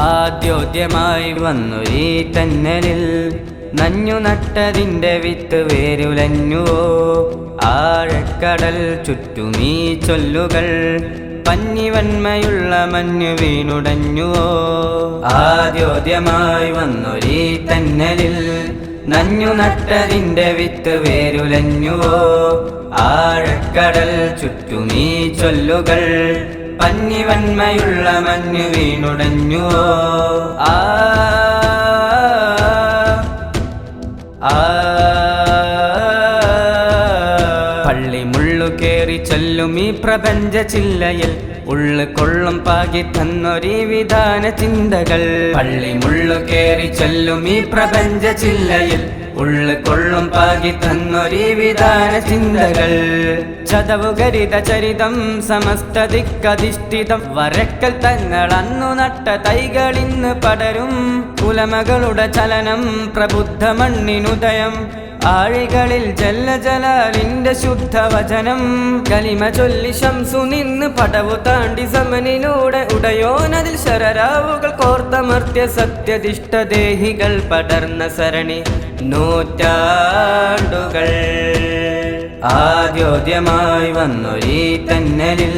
ആദ്യോദ്യമായി വന്നൊരീ തന്നലിൽ നഞ്ഞു നട്ടതിൻ്റെ വിത്ത് വേരുലഞ്ഞുവോ. ആഴക്കടൽ ചുറ്റുമീ ചൊല്ലുകൾ പന്നിവന്മയുള്ള മഞ്ഞു വീണുടഞ്ഞുവോ. ആദ്യോദ്യമായി വന്നൊരീ തന്നലിൽ നഞ്ഞു നട്ടതിൻ്റെ വിത്ത് വേരുലഞ്ഞുവോ. ആഴക്കടൽ ചുറ്റുമീ ചൊല്ലുകൾ പന്നിവന്മയുള്ള മഞ്ഞു വീണുടഞ്ഞുവോ. പള്ളി മുള്ളു കേറി ചൊല്ലും ഈ പ്രപഞ്ച ചില്ലയിൽ ഉള്ളു കൊള്ളും പാകി തന്നൊരീ വിധാന ചിന്തകൾ. പള്ളി മുള്ളു കേറി ചൊല്ലും ഈ പ്രപഞ്ച ചില്ലയിൽ ഉള്ളു കൊള്ളും പാകി തന്നൊരീ വിധാന ചിന്തകൾ. ചതവുകരിത ചരിതം സമസ്ത ദിക്കധിഷ്ഠിതം വരക്കൽ തങ്ങൾ അന്നു നട്ട തൈകളിന്ന് പടരും. ഉലമകളുടെ ചലനം പ്രബുദ്ധ മണ്ണിനുദയം. ആഴികളിൽ ജല്ല ജലാലിന്റെ ശുദ്ധവചനം. കലിമ ചൊല്ലി ശംസു നിന്ന് പടവു താണ്ടി സമനിലൂടെ ഉടയോനതിൽ ശരരാവുകൾ കോർത്തമർത്യ സത്യദിഷ്ടദേഹികൾ പടർന്ന സരണി നൂറ്റാണ്ടുകൾ. ആദ്യോദ്യമായി വന്നൊരീ തന്നലിൽ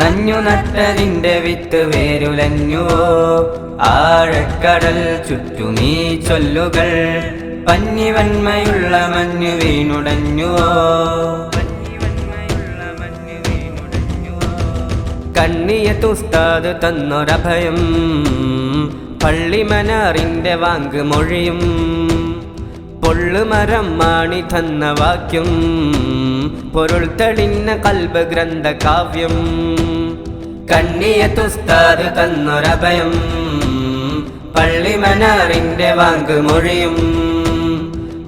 നഞ്ഞു നട്ടതിൻ്റെ വിത്ത് വേരുലഞ്ഞുവോ. ആഴക്കടൽ ചുറ്റുമീ ചൊല്ലുകൾ പന്നിവന്മയുള്ള മഞ്ഞു വീണുടഞ്ഞുവോ. കണ്ണിയത്തുസ്താദ് തന്നൊരഭയം പള്ളിമനാറിൻ്റെ വാങ്ക് മൊഴിയും. പൊള്ളുമരം മാണി തന്ന വാക്യം പൊരുൾ തെളിഞ്ഞ കൽബ് ഗ്രന്ഥ കാവ്യം. കണ്ണിയത്തുസ്താദ് തന്നൊരഭയം പള്ളിമനാറിൻ്റെ വാങ്ക് മൊഴിയും.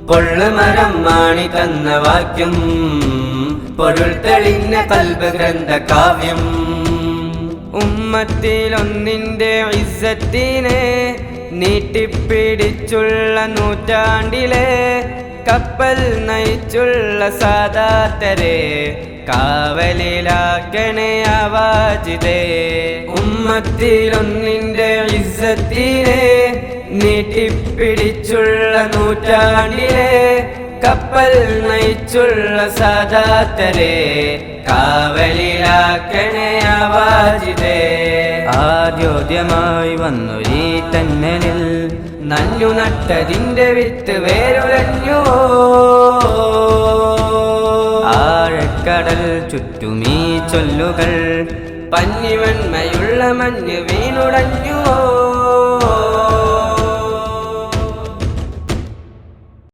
പൊള്ളുമരം മാണി തന്ന വാക്യം പൊരുൾ തെളിഞ്ഞ കൽബ് ഗ്രന്ഥ കാവ്യം. ഉമ്മത്തിലൊന്നിൻ്റെ ഇസ്സത്തിനെ നീട്ടിപ്പിടിച്ചുള്ള നൂറ്റാണ്ടിലെ കപ്പൽ നയിച്ചുള്ള സാദാത്തരെ കാവലിലാക്കണേ ആവാജിതേ. ഉമ്മത്തിലൊന്നിൻ്റെ ഇസ്സത്തിനെ നീട്ടിപ്പിടിച്ചുള്ള നൂറ്റാണ്ടിലെ കപ്പൽ നയിച്ചുള്ള സാദാത്തരെ കാവലിലാക്കണേ ആവാജിതേ. ആദ്യോദ്യമായി വന്നൊരീ തന്നലിൽ നഞ്ഞു നട്ടതിൻ്റെ വിത്ത് വേരുലഞ്ഞുവോ. ആഴക്കടൽ ചുറ്റുമീ ചൊല്ലുകൾ പന്നിവന്മയുള്ള മഞ്ഞ് വീണുടഞ്ഞുവോ.